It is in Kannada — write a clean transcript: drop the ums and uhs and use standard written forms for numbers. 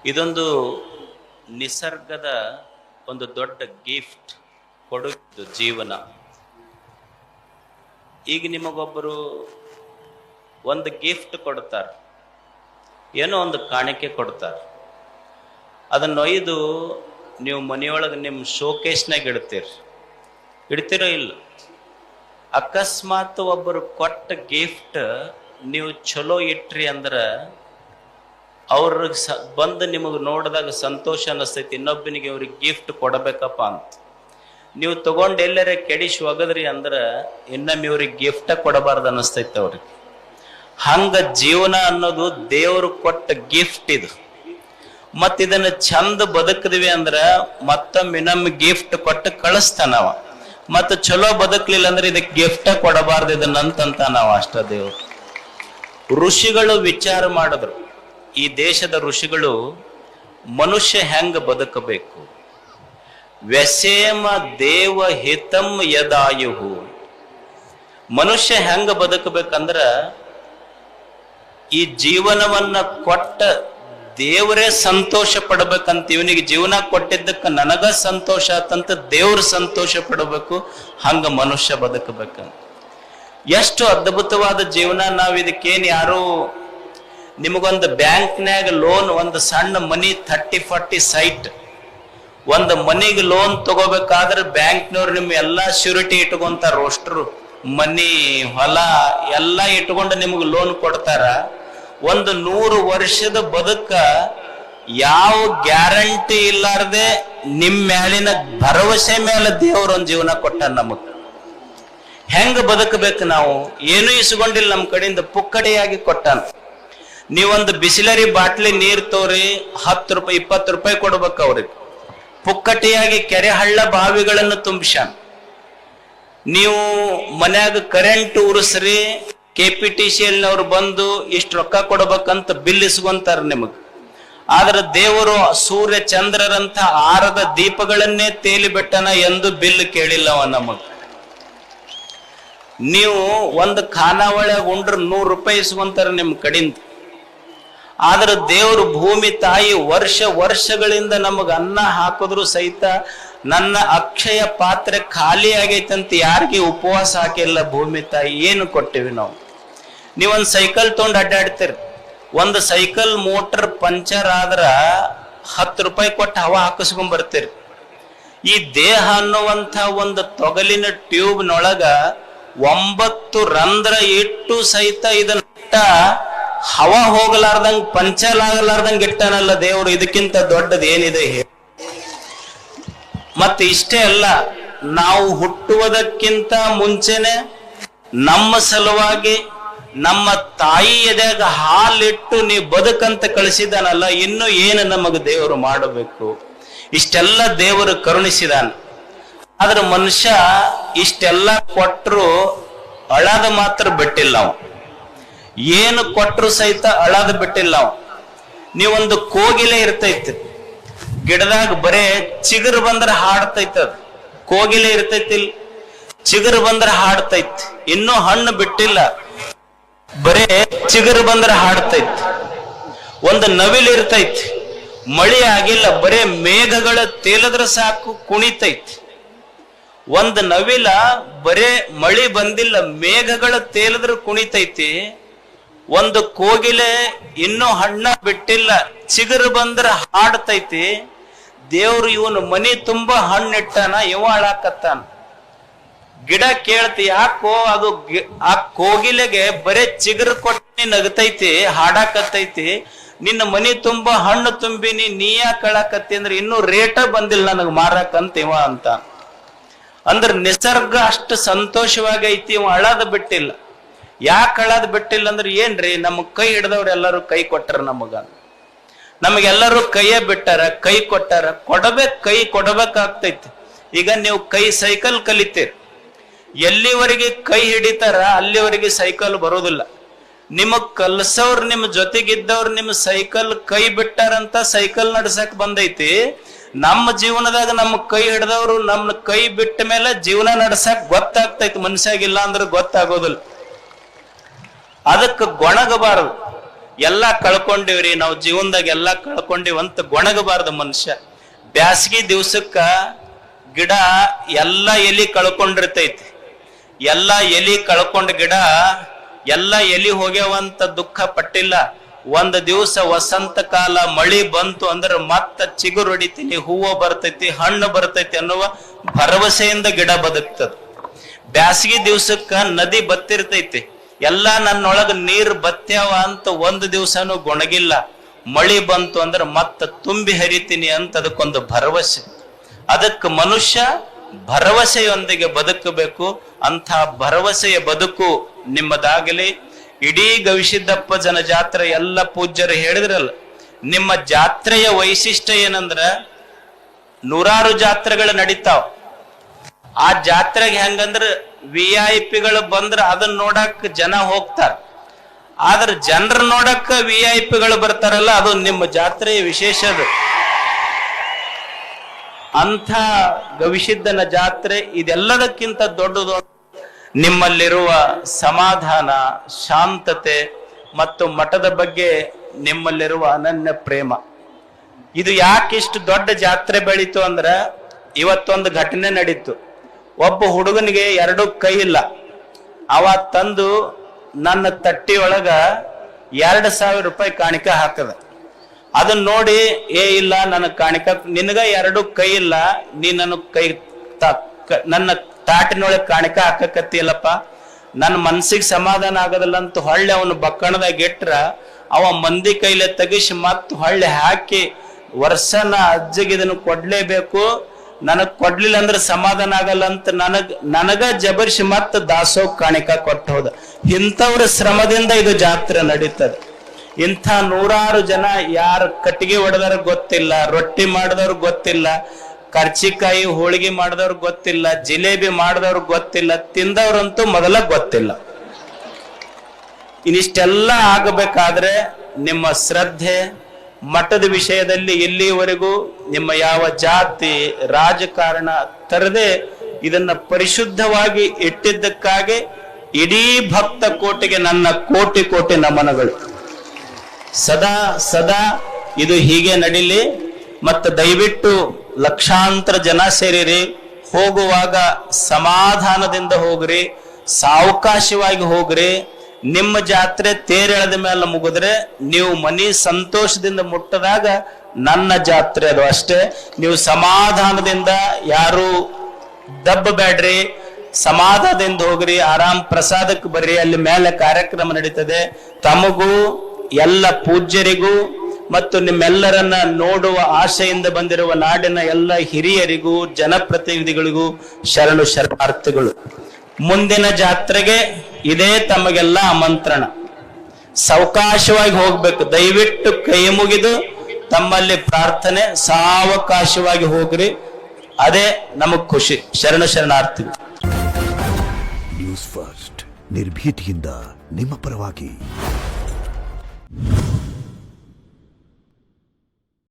ಇದೊಂದು ನಿಸರ್ಗದ ಒಂದು ದೊಡ್ಡ ಗಿಫ್ಟ್ ಕೊಡುವುದು ಜೀವನ. ಈಗ ನಿಮಗೊಬ್ಬರು ಒಂದು ಗಿಫ್ಟ್ ಕೊಡ್ತಾರೆ, ಏನೋ ಒಂದು ಕಾಣಿಕೆ ಕೊಡ್ತಾರೆ. ಅದನ್ನು ಒಯ್ದು ನೀವು ಮನೆಯೊಳಗೆ ನಿಮ್ಮ ಶೋಕೇಸ್ನಾಗ ಇಡ್ತೀರೋ ಇಲ್ಲ. ಅಕಸ್ಮಾತ್ ಒಬ್ಬರು ಕೊಟ್ಟ ಗಿಫ್ಟ್ ನೀವು ಚಲೋ ಇಟ್ರಿ ಅಂದ್ರೆ ಅವ್ರಿಗೆ ಬಂದು ನಿಮಗೆ ನೋಡಿದಾಗ ಸಂತೋಷ ಅನ್ನಿಸ್ತೈತಿ, ಇನ್ನೊಬ್ಬನಿಗೆ ಅವ್ರಿಗೆ ಗಿಫ್ಟ್ ಕೊಡಬೇಕಪ್ಪ ಅಂತ. ನೀವು ತಗೊಂಡು ಎಲ್ಲರೇ ಕೆಡಿಸಿ ಒಗದ್ರಿ ಅಂದ್ರೆ ಇನ್ನೊಮ್ಮೆ ಇವ್ರಿಗೆ ಗಿಫ್ಟ ಕೊಡಬಾರ್ದು ಅನ್ನಿಸ್ತೈತೆ ಅವ್ರಿಗೆ. ಹಂಗ ಜೀವನ ಅನ್ನೋದು ದೇವರು ಕೊಟ್ಟ ಗಿಫ್ಟ್ ಇದು. ಮತ್ ಇದನ್ನ ಚಂದ ಬದುಕಿದ್ವಿ ಅಂದ್ರ ಮತ್ತೊಮ್ಮೆ ಇನ್ನೊಮ್ಮೆ ಗಿಫ್ಟ್ ಕೊಟ್ಟು ಕಳಿಸ್ತಾನವ. ಮತ್ತ ಚಲೋ ಬದುಕಲಿಲ್ಲ ಅಂದ್ರೆ ಇದಕ್ಕೆ ಗಿಫ್ಟ ಕೊಡಬಾರ್ದು ಇದನ್ನಂತ ನಾವು ಅಷ್ಟ. ದೇವರು ಋಷಿಗಳು ವಿಚಾರ ಮಾಡಿದ್ರು, ಈ ದೇಶದ ಋಷಿಗಳು ಮನುಷ್ಯ ಹೆಂಗ ಬದುಕಬೇಕು. ವ್ಯಸೇಮ ದೇವ ಹಿತಂ ಯದಾಯುಹು, ಮನುಷ್ಯ ಹೆಂಗ ಬದುಕಬೇಕಂದ್ರ ಈ ಜೀವನವನ್ನ ಕೊಟ್ಟ ದೇವರೇ ಸಂತೋಷ ಪಡ್ಬೇಕಂತ. ಇವನಿಗೆ ಜೀವನ ಕೊಟ್ಟಿದ್ದಕ್ಕೆ ನನಗ ಸಂತೋಷ ಆತಂತ ದೇವ್ರ ಸಂತೋಷ ಪಡಬೇಕು, ಹಂಗ ಮನುಷ್ಯ ಬದುಕಬೇಕಂತ. ಎಷ್ಟು ಅದ್ಭುತವಾದ ಜೀವನ. ನಾವು ಇದಕ್ಕೇನು ಯಾರು ನಿಮಗೊಂದು ಬ್ಯಾಂಕ್ನ್ಯಾಗ ಲೋನ್, ಒಂದು ಸಣ್ಣ ಮನಿ 30-40 ಸೈಟ್, ಒಂದು ಮನಿಗೆ ಲೋನ್ ತಗೋಬೇಕಾದ್ರೆ ಬ್ಯಾಂಕ್ನವ್ರು ನಿಮ್ಮ ಎಲ್ಲಾ ಶ್ಯೂರಿಟಿ ಇಟ್ಕೊಂತಾರ. ರೋಸ್ಟ್ರು ಮನಿ ಹೊಲ ಎಲ್ಲ ಇಟ್ಕೊಂಡು ನಿಮಗೆ ಲೋನ್ ಕೊಡ್ತಾರ. ಒಂದು 100 ವರ್ಷದ ಬದುಕ ಯಾವ ಗ್ಯಾರಂಟಿ ಇಲ್ಲಾರ್ದೆ ನಿಮ್ಮ ಮ್ಯಾಲಿನ ಭರವಸೆ ಮೇಲೆ ದೇವ್ರ ಒಂದು ಜೀವನ ಕೊಟ್ಟ ನಮಗ್. ಹೆಂಗ ಬದುಕಬೇಕು ನಾವು? ಏನೂ ಇಸ್ಕೊಂಡಿಲ್ಲ ನಮ್ಮ ಕಡೆಯಿಂದ, ಪುಕ್ಕಡಿಯಾಗಿ ಕೊಟ್ಟಾನ. ನೀವೊಂದು ಬಿಸಿಲರಿ ಬಾಟ್ಲಿ ನೀರ್ ತೋರಿ 10 ರೂಪಾಯಿ 20 ರೂಪಾಯಿ ಕೊಡ್ಬೇಕು ಅವ್ರಿಗೆ. ಪುಕ್ಕಟಿಯಾಗಿ ಕೆರೆ ಹಳ್ಳ ಬಾವಿಗಳನ್ನು ತುಂಬಿಸ್ಯಾನ. ನೀವು ಮನ್ಯಾಗ ಕರೆಂಟ್ ಉರಿಸ್ರಿ, KPTCL ಬಂದು ಇಷ್ಟು ರೊಕ್ಕ ಕೊಡ್ಬೇಕಂತ ಬಿಲ್ ಇಸ್ಕೊಂತಾರ ನಿಮಗ್. ಆದ್ರೆ ದೇವರು ಸೂರ್ಯ ಚಂದ್ರರಂತ ಆರದ ದೀಪಗಳನ್ನೇ ತೇಲಿ ಬಿಟ್ಟನ ಎಂದು ಬಿಲ್ ಕೇಳಿಲ್ಲವ ನಮಗ್. ನೀವು ಒಂದು ಖಾನಾವಳಿಯಾಗ ಉಂಡ್ರ 100 ರೂಪಾಯಿ ಇಸ್ಕೊಂತಾರ ನಿಮ್ ಕಡಿಂದ. ಆದ್ರೆ ದೇವರು ಭೂಮಿ ತಾಯಿ ವರ್ಷಗಳಿಂದ ನಮಗ ಅನ್ನ ಹಾಕಿದ್ರು ಸಹಿತ ನನ್ನ ಅಕ್ಷಯ ಪಾತ್ರೆ ಖಾಲಿ ಆಗೈತಂತ ಯಾರಿಗೆ ಉಪವಾಸ ಹಾಕಿಲ್ಲ ಭೂಮಿ ತಾಯಿ. ಏನು ಕೊಟ್ಟಿವಿ ನಾವು? ನೀವೊಂದು ಸೈಕಲ್ ತೊಗೊಂಡು ಅಡ್ಡಾಡ್ತೀರಿ, ಒಂದು ಸೈಕಲ್ ಮೋಟರ್ ಪಂಚರ್ ಆದ್ರ 10 ರೂಪಾಯಿ ಕೊಟ್ಟು ಹವಾ ಹಾಕಿಸ್ಕೊಂಡ್ ಬರ್ತೀರಿ. ಈ ದೇಹ ಅನ್ನುವಂಥ ಒಂದು ತೊಗಲಿನ ಟ್ಯೂಬ್ನೊಳಗ 9 ರಂಧ್ರ ಇಟ್ಟು ಸಹಿತ ಇದನ್ನ ಹವಾ ಹೋಗಲಾರ್ದಂಗ್ ಪಂಚರ್ ಆಗಲಾರ್ದಂಗ್ ಇಟ್ಟನಲ್ಲ ದೇವರು. ಇದಕ್ಕಿಂತ ದೊಡ್ಡದು ಏನಿದೆ? ಮತ್ತೆ ಇಷ್ಟೇ ಅಲ್ಲ, ನಾವು ಹುಟ್ಟುವುದಕ್ಕಿಂತ ಮುಂಚೆನೆ ನಮ್ಮ ಸಲುವಾಗಿ ನಮ್ಮ ತಾಯಿ ಎದೆಯಾಗ ಹಾಲಿಟ್ಟು ನೀವು ಬದುಕಂತ ಕಳಿಸಿದಾನಲ್ಲ, ಇನ್ನು ಏನು ನಮಗ ದೇವರು ಮಾಡಬೇಕು? ಇಷ್ಟೆಲ್ಲ ದೇವರು ಕರುಣಿಸಿದಾನ. ಆದ್ರೆ ಮನುಷ್ಯ ಇಷ್ಟೆಲ್ಲ ಕೊಟ್ಟರು ಅಳದ ಮಾತ್ರ ಬಿಟ್ಟಿಲ್ಲ ನಾವು. ಏನು ಕೊಟ್ಟರು ಸಹಿತ ಅಳದ ಬಿಟ್ಟಿಲ್ಲ ನಾವು. ನೀವೊಂದು ಕೋಗಿಲೆ ಇರ್ತೈತಿ ಗಿಡದಾಗ, ಬರೇ ಚಿಗುರು ಬಂದ್ರೆ ಹಾಡ್ತೈತಿ. ಅದು ಕೋಗಿಲೆ ಇರ್ತೈತಿ, ಚಿಗುರು ಬಂದ್ರೆ ಹಾಡ್ತೈತಿ. ಇನ್ನೂ ಹಣ್ಣು ಬಿಟ್ಟಿಲ್ಲ, ಬರೇ ಚಿಗುರು ಬಂದ್ರೆ ಹಾಡ್ತೈತಿ. ಒಂದು ನವಿಲು ಇರ್ತೈತಿ, ಮಳಿ ಆಗಿಲ್ಲ, ಬರೇ ಮೇಘಗಳ ತೇಲದ್ರ ಸಾಕು ಕುಣಿತೈತಿ. ಒಂದು ನವಿಲ ಬರೇ ಮಳಿ ಬಂದಿಲ್ಲ, ಮೇಘಗಳ ತೇಲದ್ರ ಕುಣಿತೈತಿ. ಒಂದು ಕೋಗಿಲೆ ಇನ್ನೂ ಹಣ್ಣ ಬಿಟ್ಟಿಲ್ಲ, ಚಿಗುರು ಬಂದ್ರೆ ಹಾಡ್ತೈತಿ. ದೇವ್ರು ಇವನು ಮನಿ ತುಂಬಾ ಹಣ್ಣಿಟ್ಟಾನ, ಇವ ಹಾಳಾಕತ್ತಾನ. ಗಿಡ ಕೇಳ್ತಿ, ಯಾಕೋ ಅದು ಆ ಕೋಗಿಲೆಗೆ ಬರೇ ಚಿಗುರು ಕೊಟ್ಟಿ ನಗತೈತಿ, ಹಾಡಾಕತ್ತೈತಿ. ನಿನ್ನ ಮನಿ ತುಂಬಾ ಹಣ್ಣು ತುಂಬಿನಿ, ನೀ ಯಾಕೆ ಕಳಾಕತ್ತಿ ಅಂದ್ರೆ ಇನ್ನೂ ರೇಟ ಬಂದಿಲ್ಲ ನನಗ್ ಮಾರಾಕಂತ ಇವ ಅಂತ. ಅಂದ್ರೆ ನಿಸರ್ಗ ಅಷ್ಟು ಸಂತೋಷವಾಗಿ ಐತಿ, ಇವ ಅಳದ ಬಿಟ್ಟಿಲ್ಲ. ಯಾಕೆ ಅಳದ್ ಬಿಟ್ಟಿಲ್ಲ ಅಂದ್ರೆ ಏನ್ರಿ, ನಮಗ್ ಕೈ ಹಿಡ್ದವ್ರು ಎಲ್ಲರೂ ಕೈ ಕೊಟ್ಟಾರ ನಮಗ. ನಮಗೆಲ್ಲರೂ ಕೈಯೇ ಬಿಟ್ಟಾರ, ಕೈ ಕೊಟ್ಟಾರ. ಕೈ ಕೊಡಬೇಕಾಗ್ತೈತಿ. ಈಗ ನೀವು ಸೈಕಲ್ ಕಲಿತೀರಿ, ಎಲ್ಲಿವರೆಗೆ ಕೈ ಹಿಡಿತಾರ ಅಲ್ಲಿವರೆಗೆ ಸೈಕಲ್ ಬರೋದಿಲ್ಲ. ನಿಮಗ್ ಕಲ್ಸವ್ರು, ನಿಮ್ ಜೊತೆಗಿದ್ದವ್ರು ನಿಮ್ ಸೈಕಲ್ ಕೈ ಬಿಟ್ಟಾರಂತ ಸೈಕಲ್ ನಡ್ಸಕ್ ಬಂದೈತಿ. ನಮ್ಮ ಜೀವನದಾಗ ನಮ್ಮ ಕೈ ಹಿಡ್ದವ್ರು ನಮ್ಮ ಕೈ ಬಿಟ್ಟ ಮೇಲೆ ಜೀವನ ನಡ್ಸಕ್ ಗೊತ್ತಾಗ್ತೈತಿ. ಮನುಷ್ಯಾಗಿಲ್ಲ ಅಂದ್ರೆ ಗೊತ್ತಾಗೋದಿಲ್ಲ. ಅದಕ್ಕೆ ಗೊಣಗಬಾರದು. ಎಲ್ಲ ಕಳ್ಕೊಂಡಿವ್ರಿ, ನಾವು ಜೀವನದಾಗ ಎಲ್ಲ ಕಳ್ಕೊಂಡಿವ್ ಅಂತ ಗೊಣಗಬಾರ್ದು ಮನುಷ್ಯ. ಬ್ಯಾಸಗಿ ದಿವ್ಸಕ್ಕ ಗಿಡ ಎಲ್ಲ ಎಲಿ ಕಳ್ಕೊಂಡಿರ್ತೈತಿ. ಎಲ್ಲ ಎಲಿ ಕಳ್ಕೊಂಡ ಗಿಡ ಎಲ್ಲ ಎಲಿ ಹೋಗ್ಯಾವಂತ ದುಃಖ ಪಟ್ಟಿಲ್ಲ. ಒಂದ್ ದಿವಸ ವಸಂತ ಕಾಲ ಮಳಿ ಬಂತು ಅಂದ್ರೆ ಮತ್ತ ಚಿಗುರು ಹೊಡಿತೀನಿ, ಹೂವು ಬರ್ತೈತಿ, ಹಣ್ಣು ಬರ್ತೈತಿ ಅನ್ನುವ ಭರವಸೆಯಿಂದ ಗಿಡ ಬದುಕ್ತದ. ಬ್ಯಾಸಗಿ ದಿವ್ಸಕ್ಕ ನದಿ ಬತ್ತಿರ್ತೈತಿ, ಎಲ್ಲ ನನ್ನೊಳಗ ನೀರ್ ಬತ್ಯಾವ ಅಂತ ಒಂದು ದಿವ್ಸನೂ ಗೊಣಗಿಲ್ಲ. ಮಳಿ ಬಂತು ಅಂದ್ರೆ ಮತ್ತ ತುಂಬಿ ಹರಿತೀನಿ ಅಂತ ಅದಕ್ಕೊಂದು ಭರವಸೆ. ಅದಕ್ಕೆ ಮನುಷ್ಯ ಭರವಸೆಯೊಂದಿಗೆ ಬದುಕಬೇಕು. ಅಂಥ ಭರವಸೆಯ ಬದುಕು ನಿಮ್ಮದಾಗಲಿ. ಇಡೀ ಗವಿಸಿದ್ದಪ್ಪ ಜನ ಜಾತ್ರೆ ಎಲ್ಲ ಪೂಜ್ಯರು ಹೇಳಿದ್ರಲ್ಲ, ನಿಮ್ಮ ಜಾತ್ರೆಯ ವೈಶಿಷ್ಟ್ಯ ಏನಂದ್ರ ನೂರಾರು ಜಾತ್ರೆಗಳು ನಡೀತಾವ. ಆ ಜಾತ್ರೆಗೆ ಹೆಂಗಂದ್ರ VIP ಬಂದ್ರ ಅದನ್ನ ನೋಡಕ್ ಜನ ಹೋಗ್ತಾರ. ಆದ್ರ ಜನರ ನೋಡಕ್ VIP ಬರ್ತಾರಲ್ಲ, ಅದು ನಿಮ್ಮ ಜಾತ್ರೆಯ ವಿಶೇಷ. ಅದು ಅಂಥ ಗವಿಸಿದ್ದನ ಜಾತ್ರೆ ಇದೆಲ್ಲದಕ್ಕಿಂತ ದೊಡ್ಡದು. ನಿಮ್ಮಲ್ಲಿರುವ ಸಮಾಧಾನ, ಶಾಂತತೆ ಮತ್ತು ಮಠದ ಬಗ್ಗೆ ನಿಮ್ಮಲ್ಲಿರುವ ಅನನ್ಯ ಪ್ರೇಮ. ಇದು ಯಾಕಿಷ್ಟು ದೊಡ್ಡ ಜಾತ್ರೆ ಬೆಳೀತು ಅಂದ್ರ, ಇವತ್ತೊಂದು ಘಟನೆ ನಡೀತು. ಒಬ್ಬ ಹುಡುಗನಿಗೆ 2 ಕೈ ಇಲ್ಲ. ಅವ ತಂದು ನನ್ನ ತಟ್ಟಿಯೊಳಗ 2,000 ರೂಪಾಯಿ ಕಾಣಿಕೆ ಹಾಕದ. ಅದನ್ನ ನೋಡಿ, ಇಲ್ಲ ನನ್ನ ಕಾಣಿಕ, ನಿನಗ 2 ಕೈ ಇಲ್ಲ, ನೀ ನನ್ನ ತಾಟಿನೊಳಗೆ ಕಾಣಿಕ ಹಾಕಕತ್ತಿಲ್ಲಪ್ಪ, ನನ್ನ ಮನ್ಸಿಗೆ ಸಮಾಧಾನ ಆಗೋದಿಲ್ಲ ಅಂತ ಹೊಳ್ಳಿ ಅವನು ಬಕ್ಕಣದಾಗ ಇಟ್ರ, ಅವ ಮಂದಿ ಕೈಲೆ ತೆಗಿಸಿ ಮತ್ ಹೊಳ್ಳಿ ಹಾಕಿ ವರ್ಷನ ಅಜ್ಜಿಗೆ ಇದನ್ನು ಕೊಡ್ಲೇಬೇಕು, ನನಗ್ ಕೊಡ್ಲಿಲ್ಲ ಅಂದ್ರೆ ಸಮಾಧಾನ ಆಗಲ್ಲ ಅಂತ ನನಗ ಜಬರ್ಸಿ ಮತ್ ದಾಸೋಗ್ ಕಾಣಿಕ ಕೊಟ್ಟು ಹೋದ. ಇಂಥವ್ರ ಶ್ರಮದಿಂದ ಇದು ಜಾತ್ರೆ ನಡೀತದೆ. ಇಂಥ ನೂರಾರು ಜನ, ಯಾರು ಕಟ್ಟಿಗೆ ಹೊಡೆದವ್ರ ಗೊತ್ತಿಲ್ಲ, ರೊಟ್ಟಿ ಮಾಡಿದವ್ರ ಗೊತ್ತಿಲ್ಲ, ಕರ್ಚಿಕಾಯಿ ಹೋಳಿಗೆ ಮಾಡಿದವ್ರ ಗೊತ್ತಿಲ್ಲ, ಜಿಲೇಬಿ ಮಾಡಿದವ್ರ ಗೊತ್ತಿಲ್ಲ, ತಿಂದವ್ರಂತೂ ಮೊದಲ ಗೊತ್ತಿಲ್ಲ. ಇನ್ನಿಷ್ಟೆಲ್ಲ ಆಗಬೇಕಾದ್ರೆ ನಿಮ್ಮ ಶ್ರದ್ಧೆ, ಮಠದ ವಿಷಯದಲ್ಲಿ ಇಲ್ಲಿವರೆಗೂ ನಿಮ್ಮ ಯಾವ ಜಾತಿ ರಾಜಕಾರಣ ತರದೆ ಇದನ್ನ ಪರಿಶುದ್ಧವಾಗಿ ಇಟ್ಟಿದ್ದಕ್ಕಾಗಿ ಇಡೀ ಭಕ್ತ ಕೋಟಿಗೆ ನನ್ನ ಕೋಟಿ ಕೋಟಿ ನಮನಗಳು. ಸದಾ ಸದಾ ಇದು ಹೀಗೆ ನಡೀಲಿ. ಮತ್ತು ದಯವಿಟ್ಟು ಲಕ್ಷಾಂತರ ಜನ ಸೇರಿರಿ. ಹೋಗುವಾಗ ಸಮಾಧಾನದಿಂದ ಹೋಗ್ರಿ, ಸಾವಕಾಶವಾಗಿ ಹೋಗ್ರಿ. ನಿಮ್ಮ ಜಾತ್ರೆ ತೇರೆಳೆದ ಮೇಲೆ ಮುಗಿದ್ರೆ ನೀವು ಮನಿ ಸಂತೋಷದಿಂದ ಮುಟ್ಟದಾಗ ನನ್ನ ಜಾತ್ರೆ ಅದು ಅಷ್ಟೇ. ನೀವು ಸಮಾಧಾನದಿಂದ ಯಾರು ದಬ್ಬಬೇಡ್ರಿ, ಸಮಾಧಾನದಿಂದ ಹೋಗ್ರಿ, ಆರಾಮ್ ಪ್ರಸಾದಕ್ಕೆ ಬರ್ರಿ. ಅಲ್ಲಿ ಮೇಲೆ ಕಾರ್ಯಕ್ರಮ ನಡೀತದೆ. ತಮಗೂ ಎಲ್ಲ ಪೂಜ್ಯರಿಗೂ ಮತ್ತು ನಿಮ್ಮೆಲ್ಲರನ್ನ ನೋಡುವ ಆಶೆಯಿಂದ ಬಂದಿರುವ ನಾಡಿನ ಎಲ್ಲ ಹಿರಿಯರಿಗೂ ಜನಪ್ರತಿನಿಧಿಗಳಿಗೂ ಶರಣು ಶರಣಾರ್ಥಿಗಳು. ಮುಂದಿನ ಜಾತ್ರೆಗೆ ಇದೇ ತಮಗೆಲ್ಲ ಆಮಂತ್ರಣ. ಸಾವಕಾಶವಾಗಿ ಹೋಗ್ಬೇಕು. ದಯವಿಟ್ಟು ಕೈ ಮುಗಿದು ತಮ್ಮಲ್ಲಿ ಪ್ರಾರ್ಥನೆ, ಸಾವಕಾಶವಾಗಿ ಹೋಗ್ರಿ. ಅದೇ ನಮಗ್ ಖುಷಿ. ಶರಣು ಶರಣಾರ್ಥಿಗಳು. ನ್ಯೂಸ್ ಫಸ್ಟ್, ನಿರ್ಭೀತಿಯಿಂದ ನಿಮ್ಮ ಪರವಾಗಿ.